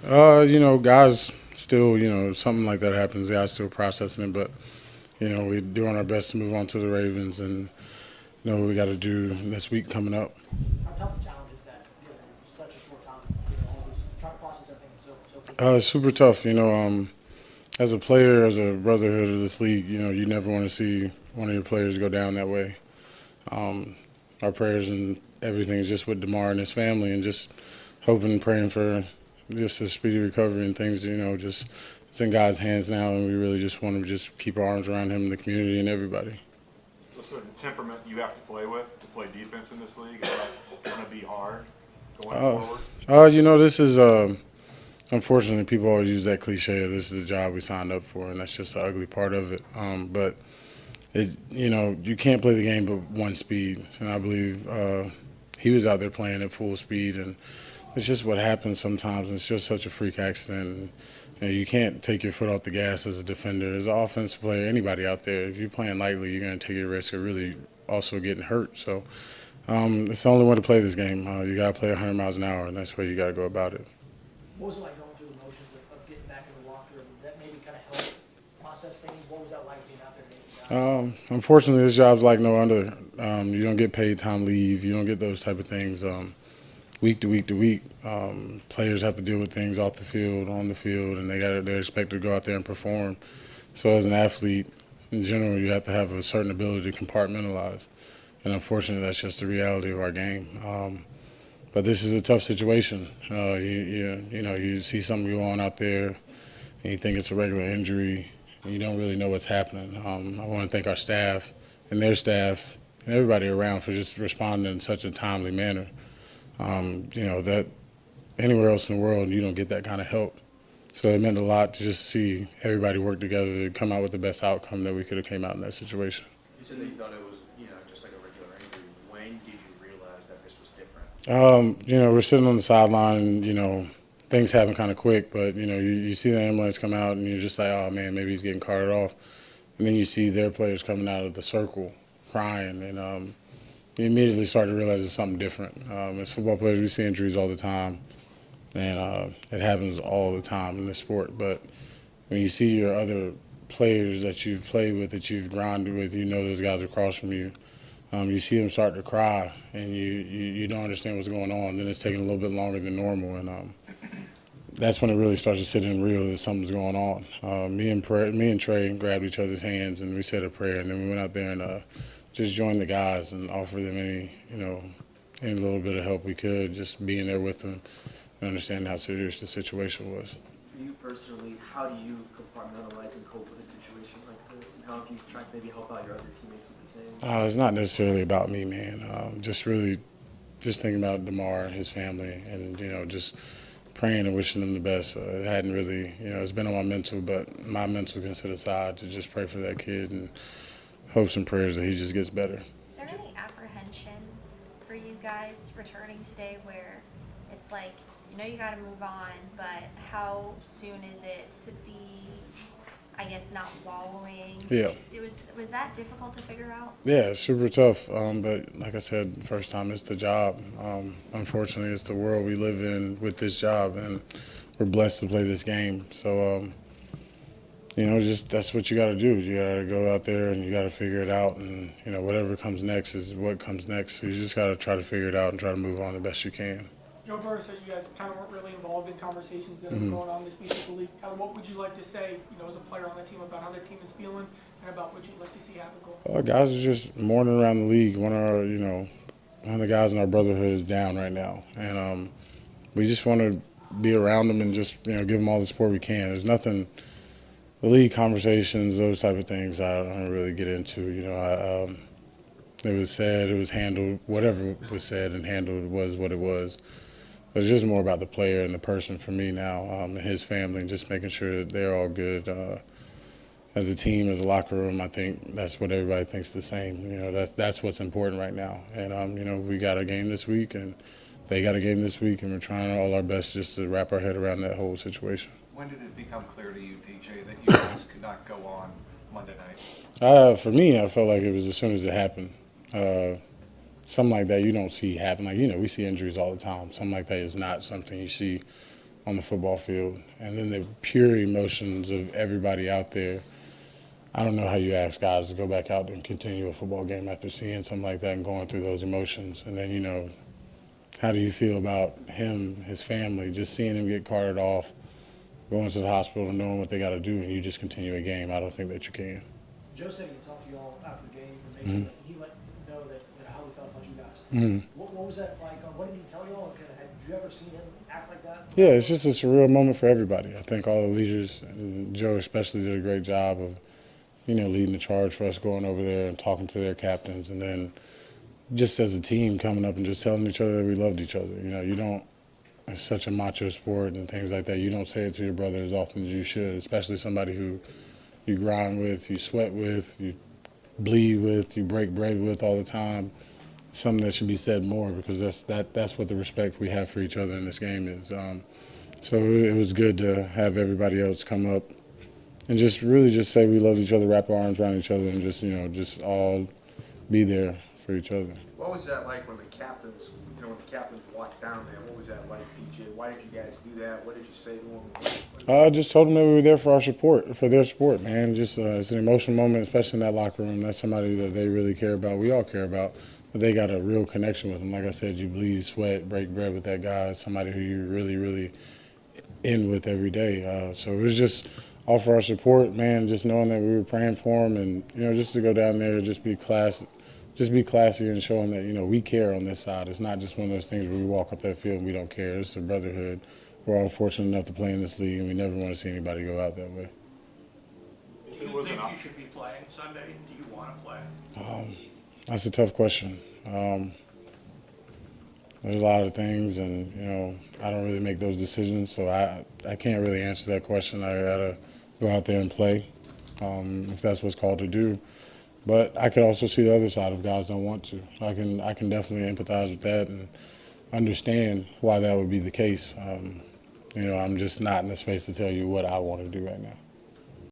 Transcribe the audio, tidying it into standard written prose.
Guys still, something like that happens. Guys still processing it, but we're doing our best to move on to the Ravens and know what we got to do this week coming up. How tough a challenge is that? In such a short time, all this trying to process everything so quickly. It's super tough, as a player, as a brotherhood of this league, you never want to see one of your players go down that way. Um, our prayers and everything is just with Damar and his family, and just hoping and praying for just a speedy recovery and things. Just it's in God's hands now, and we really just want to just keep our arms around him, the community, and everybody. A certain temperament you have to play with to play defense in this league. Is that going to be hard going forward? This is unfortunately people always use that cliche of this is the job we signed up for, and that's just the ugly part of it. But you can't play the game but one speed, and I believe he was out there playing at full speed, and it's just what happens sometimes. It's just such a freak accident. And, you can't take your foot off the gas as a defender. As an offensive player, anybody out there, if you're playing lightly, you're going to take a risk of really also getting hurt. So it's the only way to play this game. You got to play 100 miles an hour, and that's the way you got to go about it. What was it like going through the motions of getting back in the locker room? That maybe kind of helped process things. What was that like being out there making guys? Unfortunately, this job's like no other. You don't get paid time leave. You don't get those type of things. Week to week to week, players have to deal with things off the field, on the field, and they're expected to go out there and perform. So as an athlete, in general, you have to have a certain ability to compartmentalize. And unfortunately, that's just the reality of our game. But this is a tough situation. You see something go on out there, and you think it's a regular injury, and you don't really know what's happening. I want to thank our staff and their staff and everybody around for just responding in such a timely manner. That anywhere else in the world, you don't get that kind of help. So it meant a lot to just see everybody work together to come out with the best outcome that we could have came out in that situation. You said that you thought it was, just like a regular injury. When did you realize that this was different? We're sitting on the sideline and, things happen kind of quick, but, you see the ambulance come out and you're just like, oh, man, maybe he's getting carted off. And then you see their players coming out of the circle crying, and you immediately start to realize it's something different. As football players, we see injuries all the time, and it happens all the time in this sport. But when you see your other players that you've played with, that you've grinded with, those guys across from you, you see them start to cry, and you don't understand what's going on. Then it's taking a little bit longer than normal, and that's when it really starts to sit in real that something's going on. Me and Trey grabbed each other's hands, and we said a prayer, and then we went out there and just join the guys and offer them any little bit of help we could, just being there with them and understanding how serious the situation was. For you personally, how do you compartmentalize and cope with a situation like this? And how have you tried to maybe help out your other teammates with the same? It's not necessarily about me, man. Just thinking about Damar and his family, and just praying and wishing them the best. It hadn't really, it's been on my mental, but my mental can sit aside to just pray for that kid and hopes and prayers that he just gets better. Is there any apprehension for you guys returning today where it's like, you got to move on, but how soon is it to be, I guess, not wallowing? Yeah. Was that difficult to figure out? Yeah, it's super tough. But like I said, first time it's the job. Unfortunately, it's the world we live in with this job, and we're blessed to play this game. So, just that's what you got to do. You got to go out there and you got to figure it out, and whatever comes next is what comes next. So you just got to try to figure it out and try to move on the best you can. Joe Burrow said you guys kind of weren't really involved in conversations that are going on this week with the league. Kind of what would you like to say, as a player on the team about how the team is feeling and about what you'd like to see happen going? Guys are just mourning around the league. One of the guys in our brotherhood is down right now, and we just want to be around them and just give them all the support we can. There's nothing. The league conversations, those type of things, I don't really get into. It was said, it was handled. Whatever was said and handled was what it was. It's just more about the player and the person for me now, and his family, and just making sure that they're all good. As a team, as a locker room, I think that's what everybody thinks the same. That's what's important right now. And we got a game this week, and they got a game this week, and we're trying all our best just to wrap our head around that whole situation. When did it become clear to you, DJ, that you guys could not go on Monday night? For me, I felt like it was as soon as it happened. Something like that you don't see happen. We see injuries all the time. Something like that is not something you see on the football field, and then the pure emotions of everybody out there. I don't know how you ask guys to go back out and continue a football game after seeing something like that and going through those emotions. And then, how do you feel about him, his family, just seeing him get carted off, going to the hospital and knowing what they got to do, and you just continue a game? I don't think that you can. Joe said he talked to you all after the game and made sure that he let you know that how he felt about you guys. What was that like? What did he tell you all? Did you ever see him act like that? Yeah, it's just a surreal moment for everybody. I think all the leaders, and Joe especially, did a great job of, leading the charge for us going over there and talking to their captains, and then just as a team coming up and just telling each other that we loved each other. You don't. It's such a macho sport and things like that. You don't say it to your brother as often as you should, especially somebody who you grind with, you sweat with, you bleed with, you break bread with all the time. Something that should be said more, because that's what the respect we have for each other in this game is. So it was good to have everybody else come up and just really just say we love each other, wrap our arms around each other, and just all be there for each other. What was that like when the captains, walked down there? What was that like, PJ? Why did you guys do that? What did you say to them? I just told them that we were there for their support, man. Just it's an emotional moment, especially in that locker room. That's somebody that they really care about. We all care about, but they got a real connection with them. Like I said, you bleed, sweat, break bread with that guy. It's somebody who you're really, really in with every day. So it was just all for our support, man. Just knowing that we were praying for him, and just to go down there, just be classy and show them that we care on this side. It's not just one of those things where we walk up that field and we don't care. It's a brotherhood. We're all fortunate enough to play in this league, and we never want to see anybody go out that way. Do you think you should be playing Sunday? Do you want to play? That's a tough question. There's a lot of things, and I don't really make those decisions, so I can't really answer that question. I gotta go out there and play if that's what's called to do. But I could also see the other side if guys don't want to. I can definitely empathize with that and understand why that would be the case. I'm just not in the space to tell you what I want to do right now.